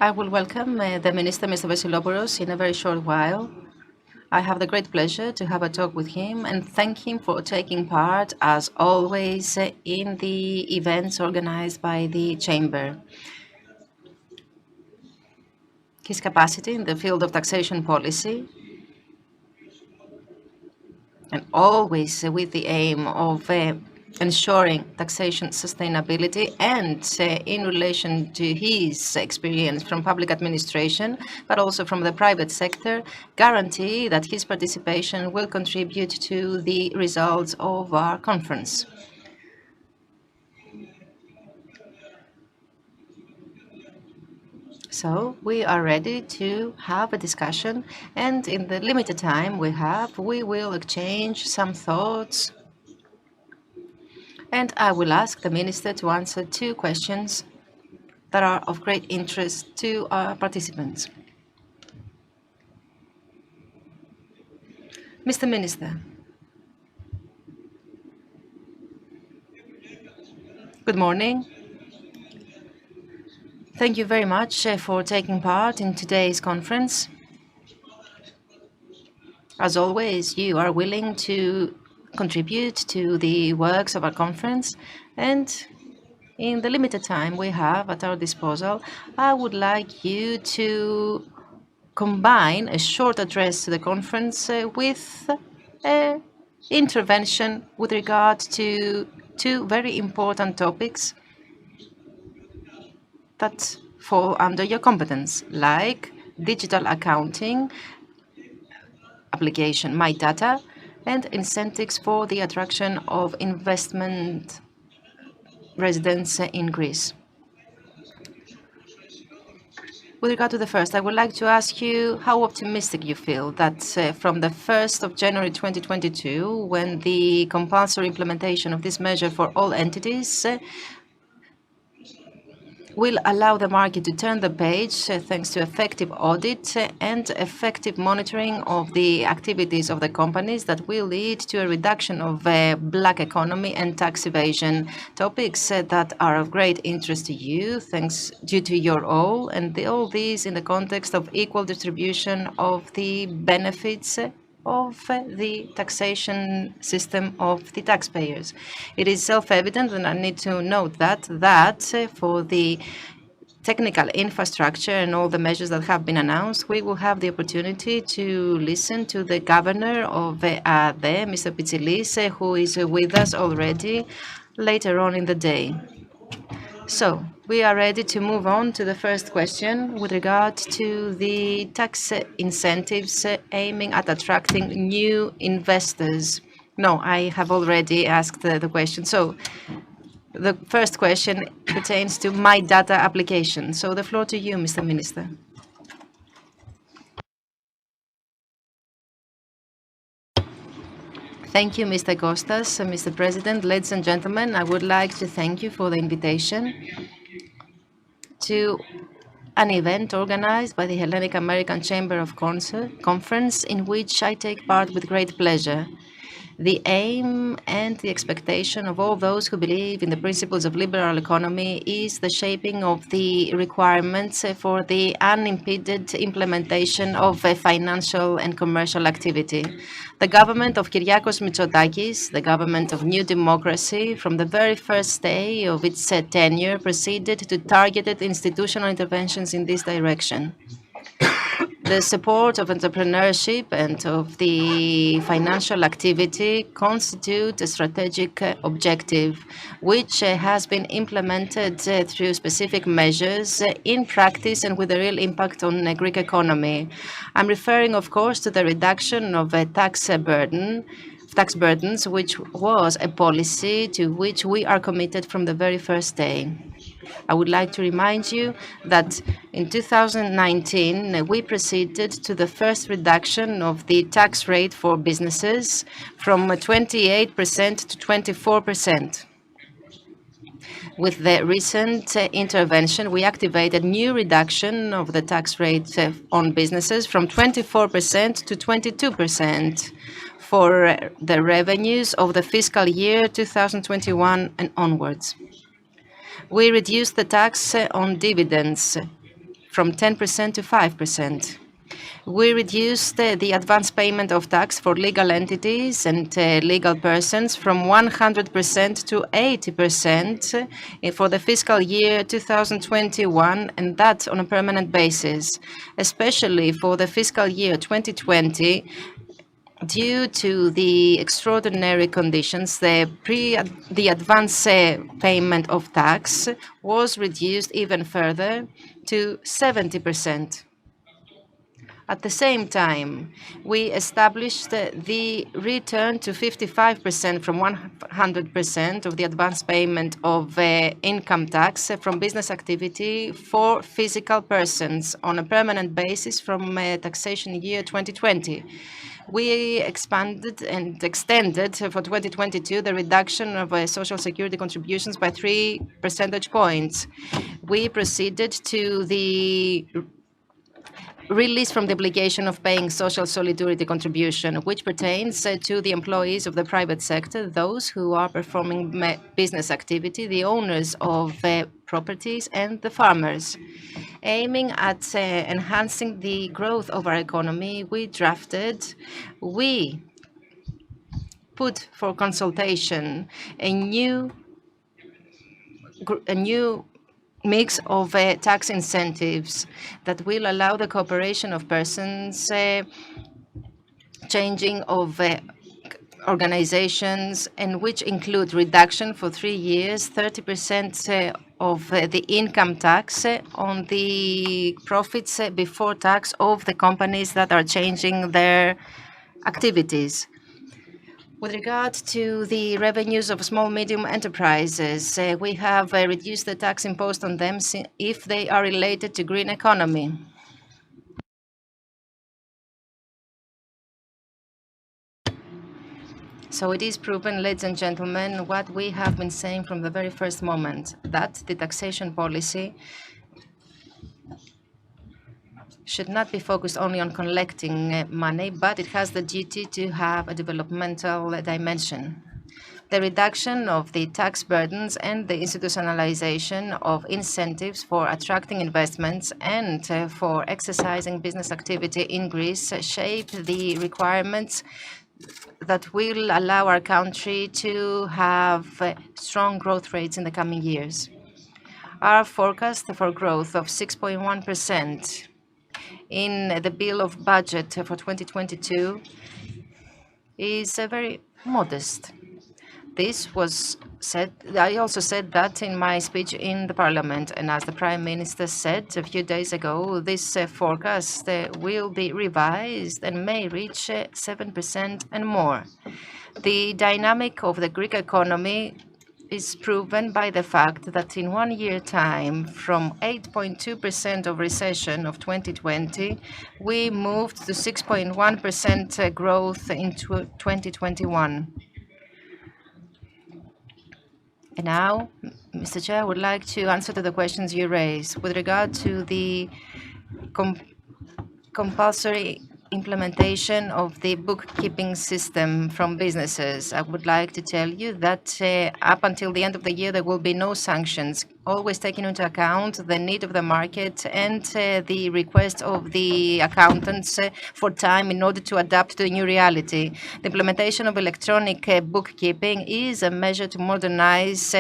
I will welcome the Minister, Mr. Vesyropoulos, in a very short while. I have the great pleasure to have a talk with him and thank him for taking part, as always, in the events organized by the Chamber. His capacity in the field of taxation policy, and always with the aim of ensuring taxation sustainability and in relation to his experience from public administration, but also from the private sector, guarantee that his participation will contribute to the results of our conference. So we are ready to have a discussion, and in the limited time we have, we will exchange some thoughts. And I will ask the Minister to answer two questions that are of great interest to our participants. Mr. Minister, good morning. Thank you very much for taking part in today's conference. As always, you are willing to contribute to the works of our conference, and in the limited time we have at our disposal, I would like you to combine a short address to the conference with an intervention with regard to two very important topics that fall under your competence, like digital accounting, application My Data, and incentives for the attraction of investment residents in Greece. With regard to the first, I would like to ask you how optimistic you feel that from the 1st of January 2022, when the compulsory implementation of this measure for all entities will allow the market to turn the page thanks to effective audit and effective monitoring of the activities of the companies that will lead to a reduction of black economy and tax evasion, topics that are of great interest to you thanks due to your role, and all these in the context of equal distribution of the benefits of the taxation system of the taxpayers. It is self-evident, and I need to note that for the technical infrastructure and all the measures that have been announced, we will have the opportunity to listen to the governor of ADE, Mr. Pitsilis, who is with us already later on in the day. So we are ready to move on to the first question with regard to the tax incentives aiming at attracting new investors. No, I have already asked the question. So the first question pertains to My Data application. So the floor to you, Mr. Minister. Thank you, Mr. Kostas. Mr. President, ladies and gentlemen, I would like to thank you for the invitation to an event organized by the Hellenic American Chamber of Conference, in which I take part with great pleasure. The aim and the expectation of all those who believe in the principles of liberal economy is the shaping of the requirements for the unimpeded implementation of financial and commercial activity. The government of Kyriakos Mitsotakis, the government of New Democracy, from the very first day of its tenure, proceeded to targeted institutional interventions in this direction. The support of entrepreneurship and of the financial activity constitute a strategic objective, which has been implemented through specific measures in practice and with a real impact on the Greek economy. I'm referring, of course, to the reduction of a tax burdens, which was a policy to which we are committed from the very first day. I would like to remind you that in 2019, we proceeded to the first reduction of the tax rate for businesses from 28% to 24%. With the recent intervention, we activated new reduction of the tax rate on businesses from 24% to 22% for the revenues of the fiscal year 2021 and onwards. We reduced the tax on dividends from 10% to 5%. We reduced the advance payment of tax for legal entities and legal persons from 100% to 80% for the fiscal year 2021, and that on a permanent basis. Especially for the fiscal year 2020, due to the extraordinary conditions, the advance payment of tax was reduced even further to 70%. At the same time, we established the return to 55% from 100% of the advance payment of income tax from business activity for physical persons on a permanent basis from taxation year 2020. We expanded and extended for 2022 the reduction of social security contributions by 3 percentage points. We proceeded to the release from the obligation of paying social solidarity contribution, which pertains to the employees of the private sector, those who are performing business activity, the owners of properties, and the farmers. Aiming at enhancing the growth of our economy, we put for consultation a new mix of tax incentives that will allow the cooperation of persons, changing of organizations, and which include reduction for 3 years, 30% of the income tax on the profits before tax of the companies that are changing their activities. With regard to the revenues of small medium enterprises, we have reduced the tax imposed on them if they are related to green economy. So it is proven, ladies and gentlemen, what we have been saying from the very first moment, that the taxation policy should not be focused only on collecting money, but it has the duty to have a developmental dimension. The reduction of the tax burdens and the institutionalization of incentives for attracting investments and for exercising business activity in Greece shape the requirements that will allow our country to have strong growth rates in the coming years. Our forecast for growth of 6.1% in the bill of budget for 2022 is very modest. This was said. I also said that in my speech in the Parliament, and as the Prime Minister said a few days ago, this forecast will be revised and may reach 7% and more. The dynamic of the Greek economy is proven by the fact that in 1 year time, from 8.2% of recession of 2020, we moved to 6.1% growth in 2021. And now, Mr. Chair, I would like to answer to the questions you raised. With regard to the compulsory implementation of the bookkeeping system from businesses, I would like to tell you that up until the end of the year, there will be no sanctions, always taking into account the need of the market and the request of the accountants for time in order to adapt to the new reality. The implementation of electronic bookkeeping is a measure to modernize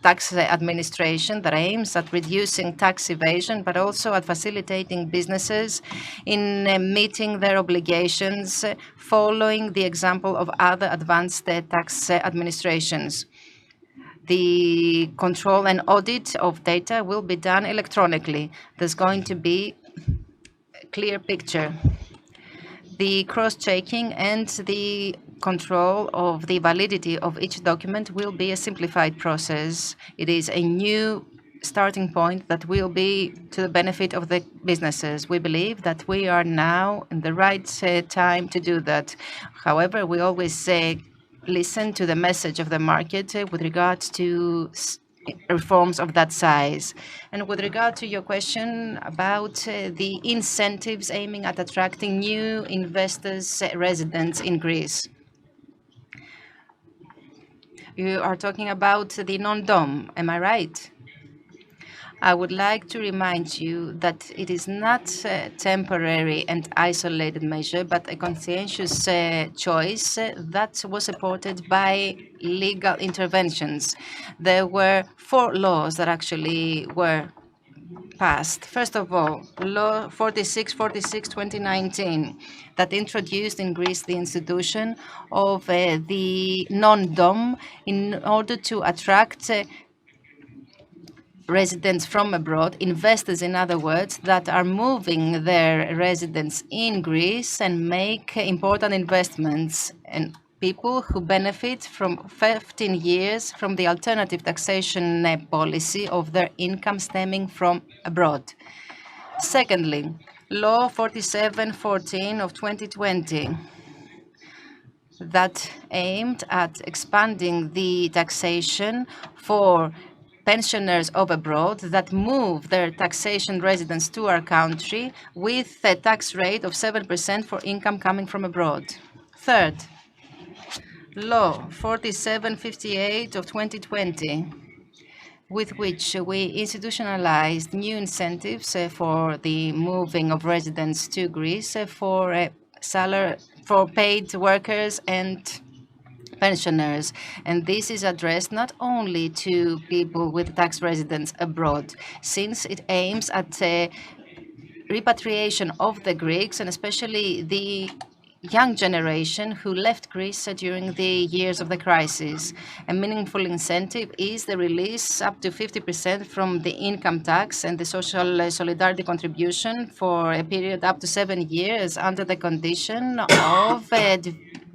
tax administration that aims at reducing tax evasion, but also at facilitating businesses in meeting their obligations, following the example of other advanced tax administrations. The control and audit of data will be done electronically. There's going to be a clear picture. The cross-checking and the control of the validity of each document will be a simplified process. It is a new starting point that will be to the benefit of the businesses. We believe that we are now in the right time to do that. However, we always listen to the message of the market with regards to reforms of that size. And with regard to your question about the incentives aiming at attracting new investors, residents in Greece. You are talking about the non-dom, am I right? I would like to remind you that it is not a temporary and isolated measure, but a conscientious choice that was supported by legal interventions. There were 4 laws that actually were passed. First of all, Law 4646/2019, that introduced in Greece the institution of the non-dom in order to attract residents from abroad, investors, in other words, that are moving their residence in Greece and make important investments, and people who benefit from 15 years from the alternative taxation policy of their income stemming from abroad. Secondly, Law 4714 of 2020, that aimed at expanding the taxation for pensioners of abroad that move their taxation residence to our country with a tax rate of 7% for income coming from abroad. Third, Law 4758 of 2020, with which we institutionalized new incentives for the moving of residents to Greece for paid workers and pensioners. And this is addressed not only to people with tax residence abroad, since it aims at repatriation of the Greeks, and especially the young generation who left Greece during the years of the crisis. A meaningful incentive is the release up to 50% from the income tax and the social solidarity contribution for a period up to 7 years under the condition of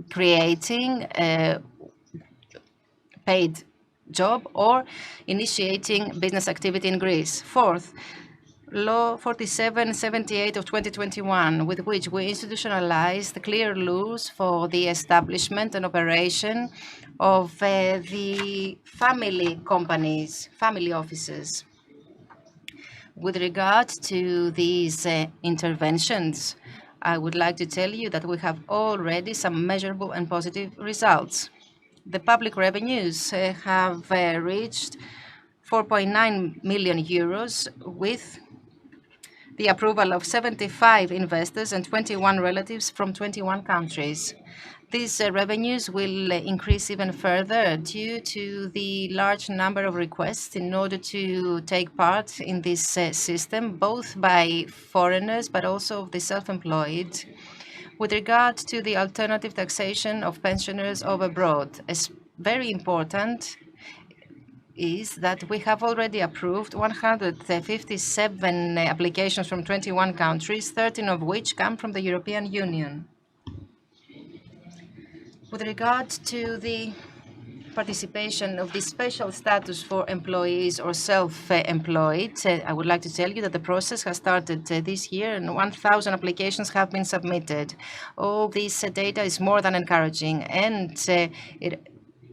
creating a paid job or initiating business activity in Greece. Fourth, Law 4778 of 2021, with which we institutionalized clear rules for the establishment and operation of the family companies, family offices. With regard to these interventions, I would like to tell you that we have already some measurable and positive results. The public revenues have reached 4.9 million euros with the approval of 75 investors and 21 relatives from 21 countries. These revenues will increase even further due to the large number of requests in order to take part in this system, both by foreigners but also of the self-employed. With regard to the alternative taxation of pensioners of abroad, it's very important is that we have already approved 157 applications from 21 countries, 13 of which come from the European Union. With regard to the participation of the special status for employees or self-employed, I would like to tell you that the process has started this year and 1,000 applications have been submitted. All this data is more than encouraging, and it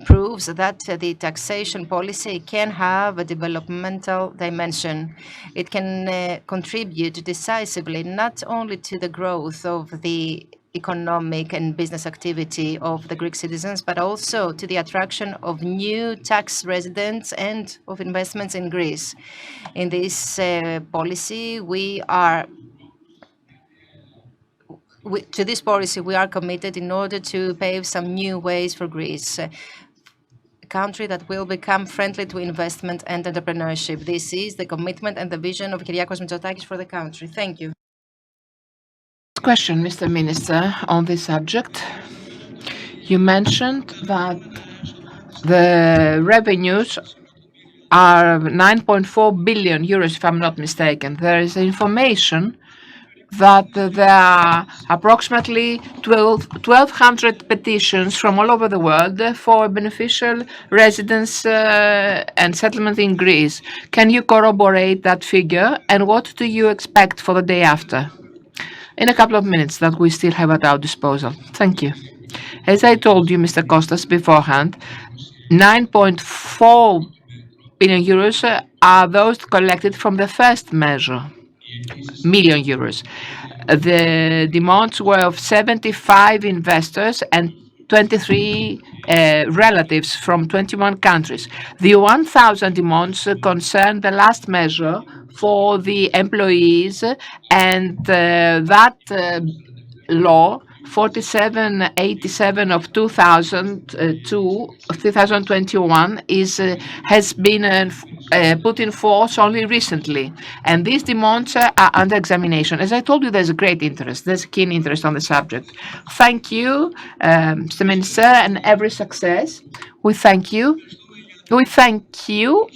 proves that the taxation policy can have a developmental dimension. It can contribute decisively not only to the growth of the economic and business activity of the Greek citizens, but also to the attraction of new tax residents and of investments in Greece. In this policy, to this policy, we are committed in order to pave some new ways for Greece, a country that will become friendly to investment and entrepreneurship. This is the commitment and the vision of Kyriakos Mitsotakis for the country. Thank you. Question, Mr. Minister, on this subject. You mentioned that the revenues are 9.4 billion euros, if I'm not mistaken. There is information that there are approximately 1,200 petitions from all over the world for beneficial residence and settlement in Greece. Can you corroborate that figure, and what do you expect for the day after? In a couple of minutes that we still have at our disposal. Thank you. As I told you, Mr. Kostas, beforehand, 9.4 billion euros are those collected from the first measure, million euros. The demands were of 75 investors and 23 relatives from 21 countries. The 1,000 demands concern the last measure for the employees, and that law 4787 of 2021 has been put in force only recently, and these demands are under examination. As I told you, there's a great interest, there's keen interest on the subject. Thank you, Mr. Minister, and every success. We thank you. We thank you,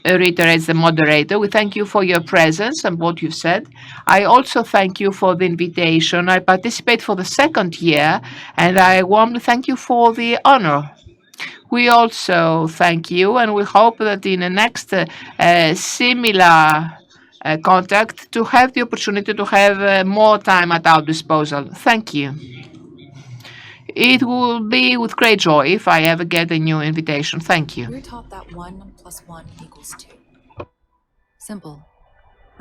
reiterates the moderator. We thank you for your presence and what you've said. I also thank you for the invitation. I participate for the second year, and I warmly thank you for the honor. We also thank you, and we hope that in the next similar contact to have the opportunity to have more time at our disposal. Thank you. It will be with great joy if I ever get a new invitation. Thank you. We're taught that 1 + 1 = 2. Simple.